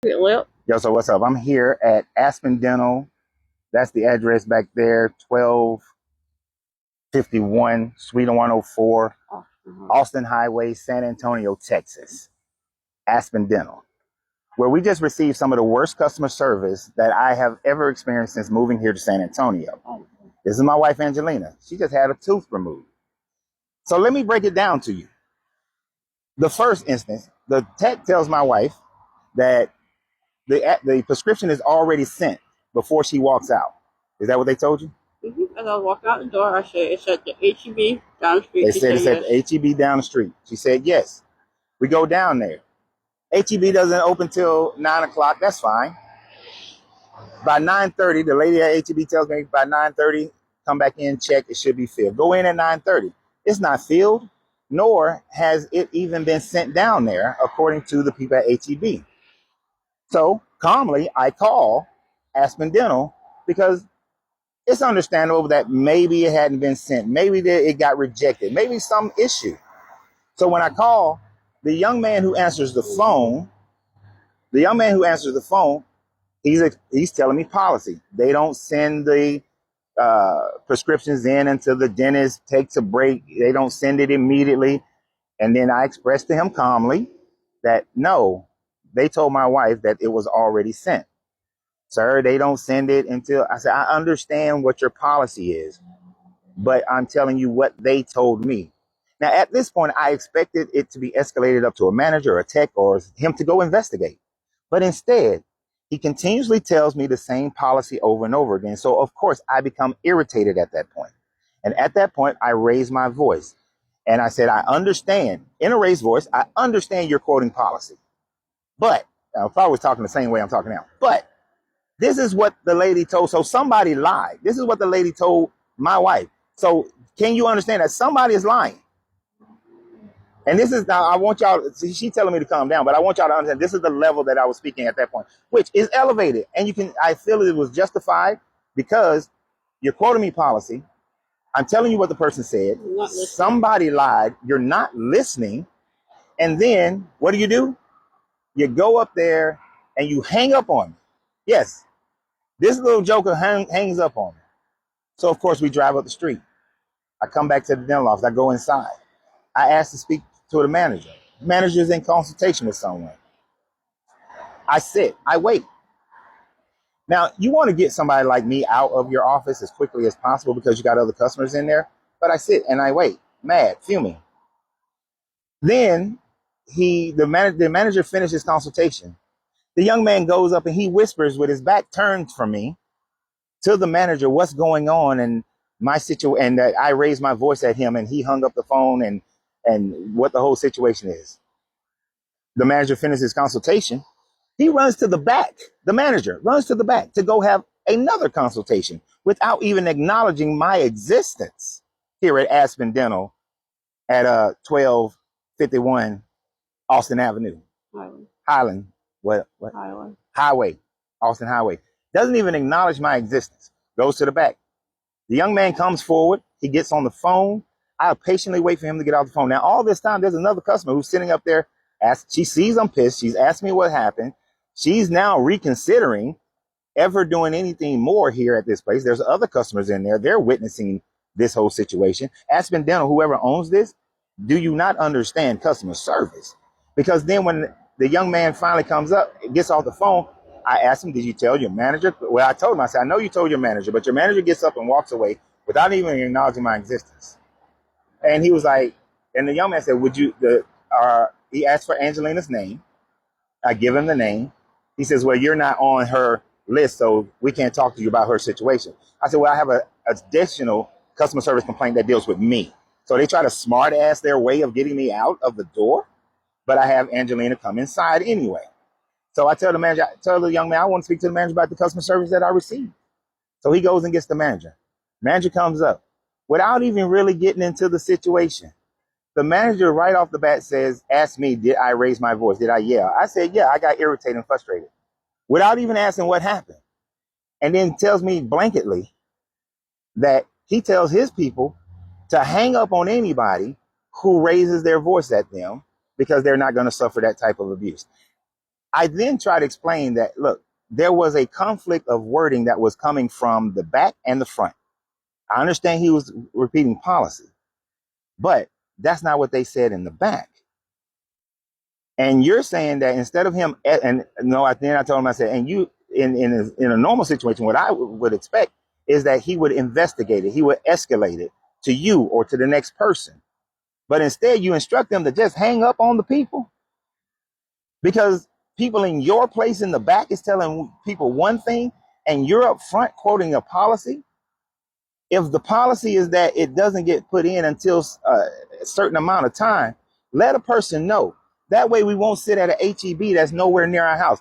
Lip. Yo, so what's up? I'm here at Aspen Dental. That's the address back there, 1251 Suite 104, Austin Highway, San Antonio, Texas. Aspen Dental, where we just received some of the worst customer service that I have ever experienced since moving here to San Antonio. This is my wife, Angelina. She just had a tooth removed. So let me break it down to you. The first instance, the tech tells my wife that the prescription is already sent before she walks out. Is that what they told you? As I was walking out the door, I said, "It's at the HEB down the street." They She said said, it's at "Yes." the HEB down the street. She said yes. We go down there. HEB doesn't open till 9 o'clock. That's fine. By 9:30, the lady at HEB tells me by 9:30, come back in, check. It should be filled. Go in at 9:30. It's not filled, nor has it even been sent down there, according to the people at HEB. So calmly, I call Aspen Dental because it's understandable that maybe it hadn't been sent. Maybe it got rejected. Maybe some issue. So when I call, the young man who answers the phone, he's telling me policy. They don't send the prescriptions in until the dentist takes a break. They don't send it immediately. And then I expressed to him calmly that no, they told my wife that it was already sent. Sir, they don't send it until I said, I understand what your policy is, but I'm telling you what they told me. Now, at this point, I expected it to be escalated up to a manager or a tech or him to go investigate. But instead, he continuously tells me the same policy over and over again. So, of course, I become irritated at that point. And at that point, I raise my voice. And I said, I understand, in a raised voice, I understand your quoting policy. But, if I was talking the same way I'm talking now, but this is what the lady told. So somebody lied. This is what the lady told my wife. So can you understand that somebody is lying? And this is now, I want y'all, she's telling me to calm down, but I want y'all to understand this is the level that I was speaking at that point, which is elevated. And I feel it was justified because you're quoting me policy. I'm telling you what the person said. Somebody lied. You're not listening. And then what do? You go up there and you hang up on me. Yes, this little joker hangs up on me. So, of course, we drive up the street. I come back to the dental office. I go inside. I ask to speak to the manager. The manager is in consultation with someone. I sit. I wait. Now, you want to get somebody like me out of your office as quickly as possible because you got other customers in there. But I sit and I wait, mad, fuming. Then the manager finishes consultation. The young man goes up and he whispers with his back turned from me to the manager what's going on and my situation, and that I raised my voice at him and he hung up the phone and what the whole situation is. The manager finishes his consultation. He runs to the back. The manager runs to the back to go have another consultation without even acknowledging my existence here at Aspen Dental at 1251 Austin Avenue. Highland. What? Highway. Austin Highway. Doesn't even acknowledge my existence. Goes to the back. The young man comes forward. He gets on the phone. I patiently wait for him to get off the phone. Now, all this time, there's another customer who's sitting up there. She sees I'm pissed. She's asked me what happened. She's now reconsidering ever doing anything more here at this place. There's other customers in there. They're witnessing this whole situation. Aspen Dental, whoever owns this, do you not understand customer service? Because then when the young man finally comes up, gets off the phone, I asked him, did you tell your manager? Well, I told him, I said, I know you told your manager, but your manager gets up and walks away without even acknowledging my existence. And he was like, and the young man said, he asked for Angelina's name. I give him the name. He says, well, you're not on her list, so we can't talk to you about her situation. I said, well, I have an additional customer service complaint that deals with me. So they try to smart ass their way of getting me out of the door, but I have Angelina come inside anyway. So I tell the young man, I want to speak to the manager about the customer service that I received. So he goes and gets the manager. Manager comes up without even really getting into the situation. The manager right off the bat asked me, did I raise my voice? Did I yell? I said, yeah, I got irritated and frustrated without even asking what happened. And then tells me blanketly that he tells his people to hang up on anybody who raises their voice at them because they're not going to suffer that type of abuse. I then try to explain that, look, there was a conflict of wording that was coming from the back and the front. I understand he was repeating policy, but that's not what they said in the back. And you're saying that instead of him, and no, then I told him, I said, and you, in a normal situation, what I would expect is that he would investigate it, he would escalate it to you or to the next person. But instead, you instruct them to just hang up on the people because people in your place in the back is telling people one thing, and you're up front quoting a policy. If the policy is that it doesn't get put in until a certain amount of time, let a person know. That way we won't sit at an HEB that's nowhere near our house.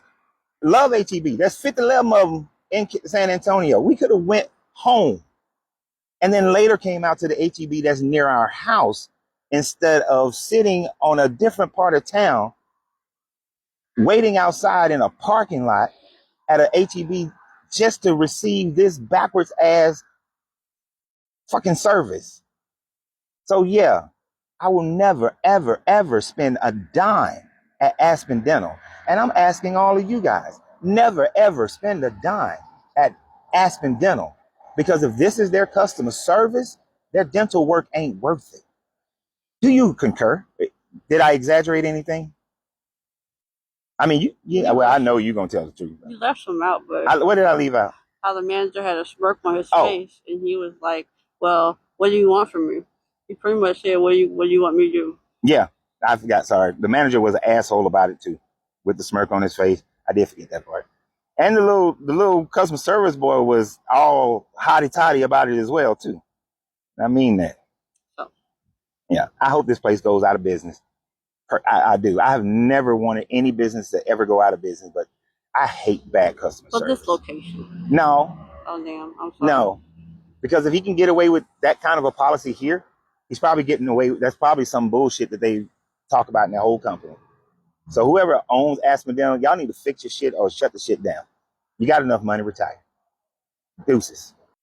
Love HEB. There's 11 of them in San Antonio. We could have went home and then later came out to the HEB that's near our house instead of sitting on a different part of town, waiting outside in a parking lot at a HEB just to receive this backwards ass fucking service. So yeah, I will never, ever, ever spend a dime at Aspen Dental. And I'm asking all of you guys, never, ever spend a dime at Aspen Dental. Because if this is their customer service, their dental work ain't worth it. Do you concur? Did I exaggerate anything? I mean, well, I know you're going to tell the truth. You left some out, but What did I leave out? How the manager had a smirk on his face, and he was like, "Well, what do you want from me?" He pretty much said, what do you want me to do?" Yeah, I forgot. Sorry. The manager was an asshole about it too, with the smirk on his face. I did forget that part. And the little customer service boy was all hotty toddy about it as well too. I mean that. So, yeah, I hope this place goes out of business. I do. I have never wanted any business to ever go out of business, but I hate bad customer service. This location. No. Oh damn! I'm sorry. No, because if he can get away with that kind of a policy here, he's probably getting away. That's probably some bullshit that they talk about in their whole company. So whoever owns Aspen Dental, y'all need to fix your shit or shut the shit down. You got enough money, retire. Deuces.